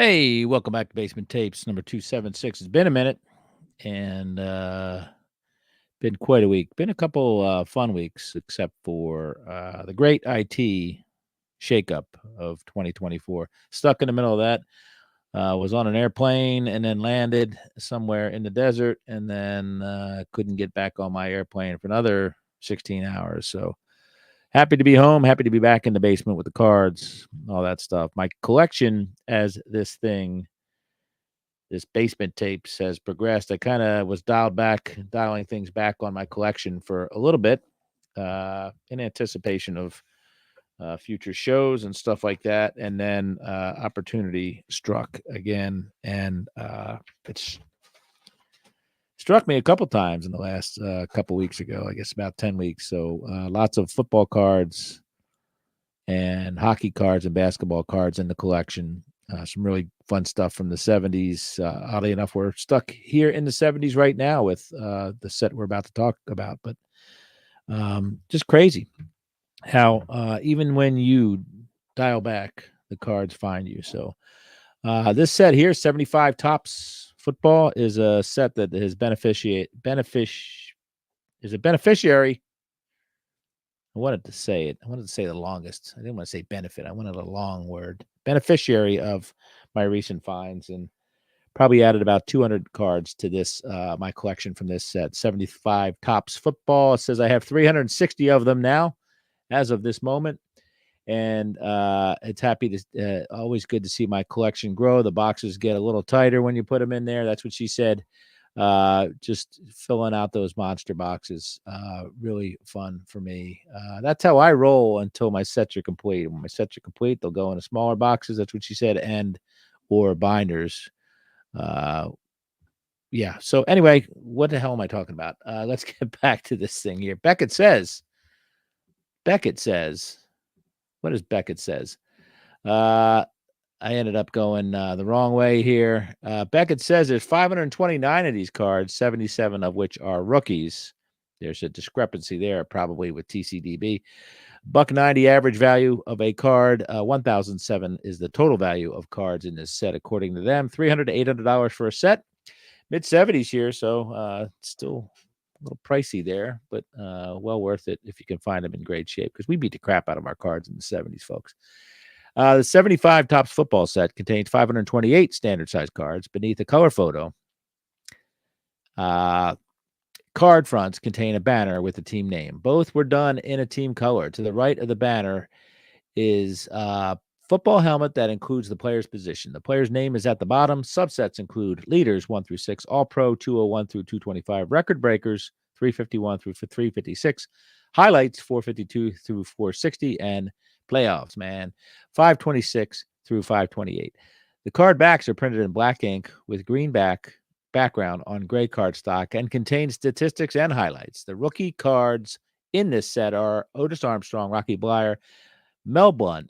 Hey, welcome back to Basement Tapes number 276. It's been a minute and been quite a week. Been a couple fun weeks, except for the great IT shakeup of 2024. Stuck in the middle of that. Was on an airplane and then landed somewhere in the desert and then couldn't get back on my airplane for another 16 hours. So happy to be home. Happy to be back in the basement with the cards, all that stuff. My collection as this basement tapes has progressed. I kind of was dialing things back on my collection for a little bit in anticipation of future shows and stuff like that. And then opportunity struck again. And it's struck me a couple times in the last couple weeks ago, I guess about 10 weeks. So lots of football cards and hockey cards and basketball cards in the collection. Some really fun stuff from the 70s. Oddly enough, we're stuck here in the 70s right now with the set we're about to talk about. But just crazy how even when you dial back, the cards find you. So this set here, 75 Tops Football, is a set that is is a beneficiary. I wanted to say it. I wanted to say the longest. I didn't want to say benefit. I wanted a long word. Beneficiary of my recent finds, and probably added about 200 cards to this my collection from this set. 75 Tops Football. It says I have 360 of them now, as of this moment, and it's always good to see my collection grow. The boxes get a little tighter when you put them in there. That's what she said. Just filling out those monster boxes, really fun for me. That's how I roll until my sets are complete. When my sets are complete, they'll go into smaller boxes. That's what she said, and or binders. Yeah. So anyway, what the hell am I talking about? Let's get back to this thing here. Beckett says, what does Beckett says? I ended up going the wrong way here. Beckett says there's 529 of these cards, 77 of which are rookies. There's a discrepancy there, probably with TCDB. $1.90 average value of a card. 1,007 is the total value of cards in this set, according to them. $300 to $800 for a set. Mid 70s here, so still a little pricey there, but well worth it if you can find them in great shape, because we beat the crap out of our cards in the 70s, folks. The 75 Tops Football set contains 528 standard size cards beneath a color photo. Card fronts contain a banner with the team name. Both were done in a team color. To the right of the banner is a football helmet that includes the player's position. The player's name is at the bottom. Subsets include leaders 1 through 6, All-Pro 201 through 225, record breakers 351 through 356, highlights 452 through 460, and playoffs, man, 526 through 528. The card backs are printed in black ink with green background on gray cardstock and contain statistics and highlights. The rookie cards in this set are Otis Armstrong, Rocky Bleier, Mel Blount,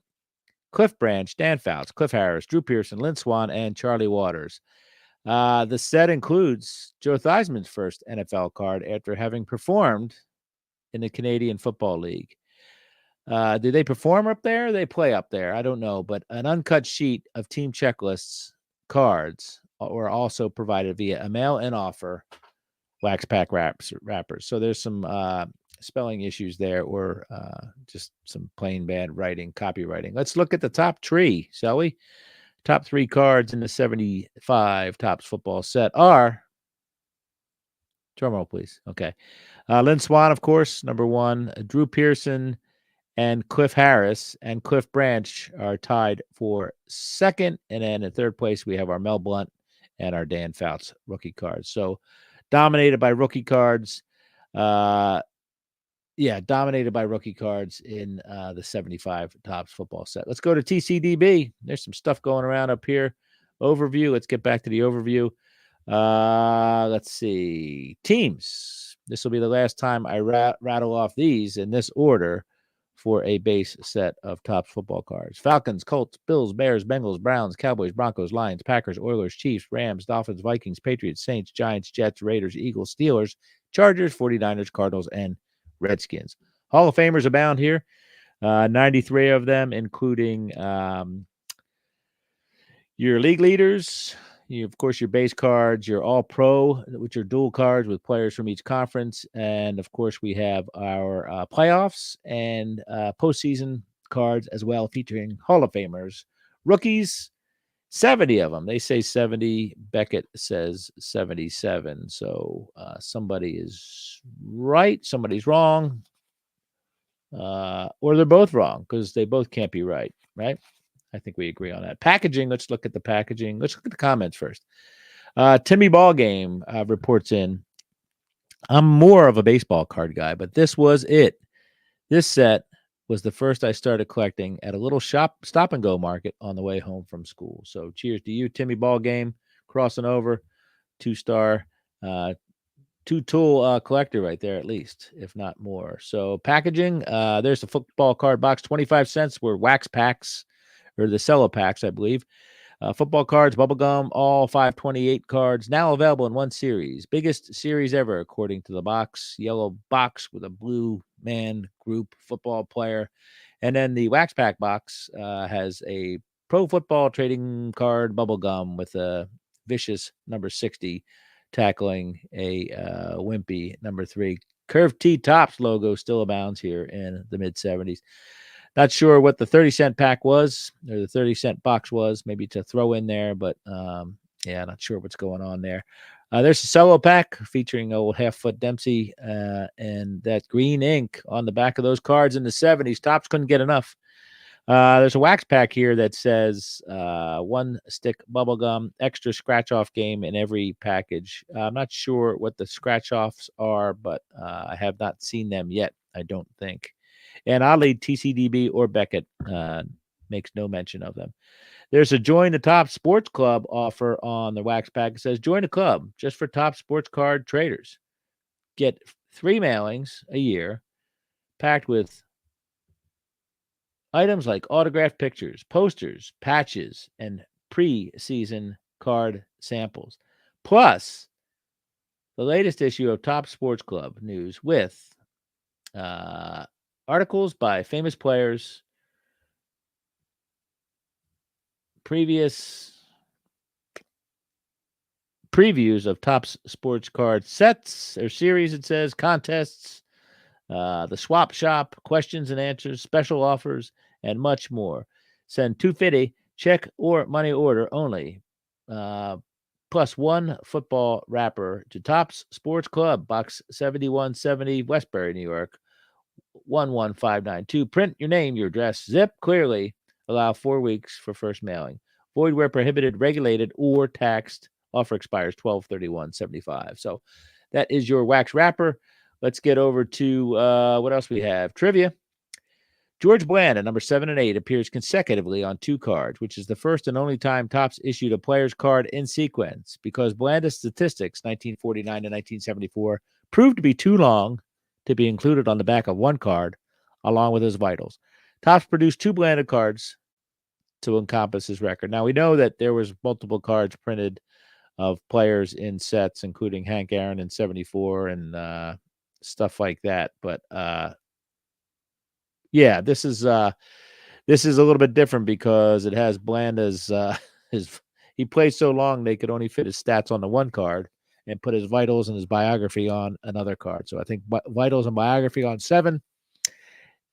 Cliff Branch, Dan Fouts, Cliff Harris, Drew Pearson, Lynn Swan, and Charlie Waters. The set includes Joe Theismann's first NFL card after having performed in the Canadian Football League. Do they perform up there? They play up there. I don't know, but an uncut sheet of team checklists cards were also provided via a mail-in offer wax pack wrappers. So there's some spelling issues there, or just some plain bad writing, copywriting. Let's look at the top three, shall we? Top three cards in the 75 Tops Football set are, drum roll, please. Okay. Lynn Swan, of course, number one. Drew Pearson and Cliff Harris and Cliff Branch are tied for second. And then in third place, we have our Mel Blount and our Dan Fouts rookie cards. So dominated by rookie cards. Dominated by rookie cards in the 75 Tops Football set. Let's go to TCDB. There's some stuff going around up here. Overview. Let's get back to the overview. Let's see. Teams. This will be the last time I rattle off these in this order for a base set of Tops Football cards. Falcons, Colts, Bills, Bears, Bengals, Browns, Cowboys, Broncos, Lions, Packers, Oilers, Chiefs, Rams, Dolphins, Vikings, Patriots, Saints, Giants, Jets, Raiders, Eagles, Steelers, Chargers, 49ers, Cardinals, and Redskins. Hall of Famers abound here. 93 of them, including Your league leaders, of course, your base cards, your all pro, which are dual cards with players from each conference. And of course, we have our playoffs and postseason cards as well, featuring Hall of Famers, rookies, 70 of them. They say 70. Beckett says 77. So somebody is right, somebody's wrong, or they're both wrong because they both can't be right, right? I think we agree on that. Packaging. Let's look at the packaging. Let's look at the comments first. Timmy Ballgame reports in. I'm more of a baseball card guy, but this was it. This set was the first I started collecting at a little stop and go market on the way home from school. So cheers to you, Timmy Ballgame, crossing over, 2-star, two-tool collector right there, at least, if not more. So packaging, there's the football card box, 25 cents were wax packs, or the cello packs, I believe. Football cards, bubblegum, all 528 cards, now available in one series. Biggest series ever, according to the box. Yellow box with a blue man group football player. And then the wax pack box has a pro football trading card bubblegum with a vicious number 60 tackling a wimpy number 3. Curved T Tops logo still abounds here in the mid 70s. Not sure what the 30-cent pack was, or the 30-cent box was, maybe to throw in there, but yeah, not sure what's going on there. There's a cello pack featuring old half-foot Dempsey and that green ink on the back of those cards in the 70s. Tops couldn't get enough. There's a wax pack here that says 1 stick bubblegum, extra scratch-off game in every package. I'm not sure what the scratch-offs are, but I have not seen them yet, I don't think. And oddly, TCDB or Beckett makes no mention of them. There's a Join the Top Sports Club offer on the wax pack. It says, join a club just for top sports card traders. Get 3 mailings a year packed with items like autographed pictures, posters, patches, and pre-season card samples. Plus, the latest issue of Top Sports Club news with articles by famous players, previous previews of top sports card sets or series, it says, contests, the swap shop, questions and answers, special offers, and much more. Send 250 check or money order only, plus 1 football wrapper to Topps Sports Club, Box 7170, Westbury, New York, 11592. Print your name, your address, zip clearly. Allow 4 weeks for first mailing. Void where prohibited, regulated, or taxed. Offer expires 12/31/75. So that is your wax wrapper. Let's get over to what else we have. Trivia. George Blanda, number 7 and 8, appears consecutively on 2 cards, which is the first and only time Topps issued a player's card in sequence because Blanda's statistics, 1949 to 1974, proved to be too long to be included on the back of one card, along with his vitals. Topps produced 2 Blanda cards to encompass his record. Now, we know that there was multiple cards printed of players in sets, including Hank Aaron in 74 and stuff like that. But yeah, this is a little bit different because it has Blanda's he played so long they could only fit his stats on the one card and put his vitals and his biography on another card. So I think vitals and biography on 7,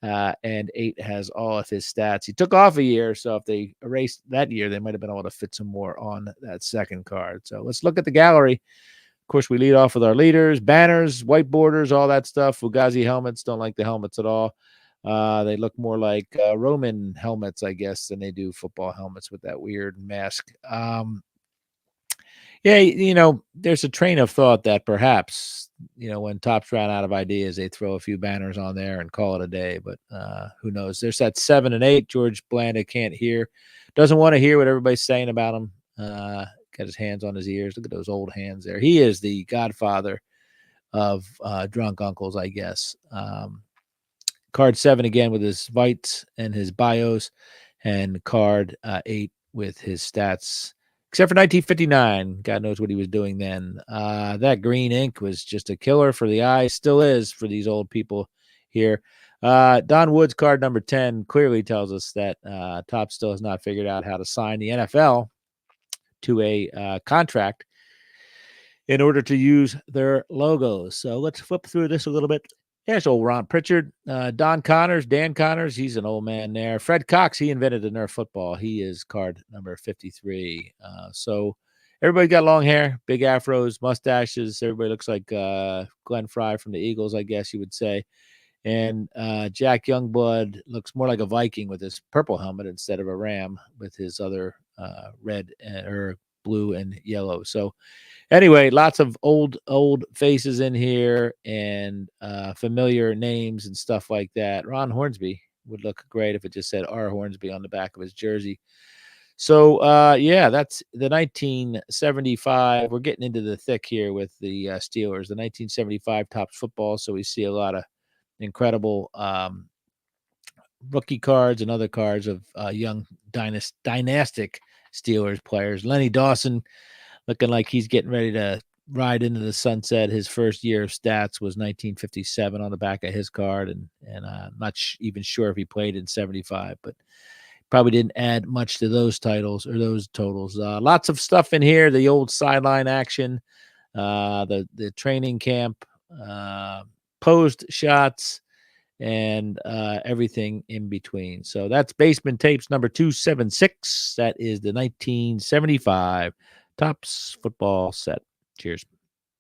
and 8 has all of his stats. He took off a year, so if they erased that year, they might have been able to fit some more on that second card. So let's look at the gallery. Of course, we lead off with our leaders, banners, white borders, all that stuff. Fugazi helmets, don't like the helmets at all. They look more like Roman helmets, I guess, than they do football helmets with that weird mask. Yeah, there's a train of thought that perhaps, when Topps ran out of ideas, they throw a few banners on there and call it a day. But who knows? There's that 7 and 8. George Blanda can't hear, doesn't want to hear what everybody's saying about him. Got his hands on his ears. Look at those old hands there. He is the godfather of drunk uncles, I guess. Card 7 again with his vites and his bios, and card 8 with his stats. Except for 1959, God knows what he was doing then. That green ink was just a killer for the eye. Still is for these old people here. Don Woods, card number 10, clearly tells us that Topps still has not figured out how to sign the NFL to a contract in order to use their logos. So let's flip through this a little bit. There's old Ron Pritchard, Dan Connors, he's an old man there. Fred Cox, he invented the Nerf football. He is card number 53. So everybody got long hair, big afros, mustaches. Everybody looks like Glenn Fry from the Eagles, I guess you would say. And Jack Youngblood looks more like a Viking with his purple helmet instead of a Ram with his other red or blue and yellow. So anyway, lots of old faces in here and familiar names and stuff like that. Ron Hornsby would look great if it just said R. Hornsby on the back of his jersey. So yeah, that's the 1975. We're getting into the thick here with the Steelers, the 1975 Topps football. So we see a lot of incredible rookie cards and other cards of young dynastic Steelers players. Lenny Dawson looking like he's getting ready to ride into the sunset. His first year of stats was 1957 on the back of his card, and I'm not even sure if he played in 75, but probably didn't add much to those titles or those totals. Lots of stuff in here. The old sideline action, the training camp, posed shots, and everything in between. So that's Basement Tapes number 276. That is the 1975 Topps football set. Cheers.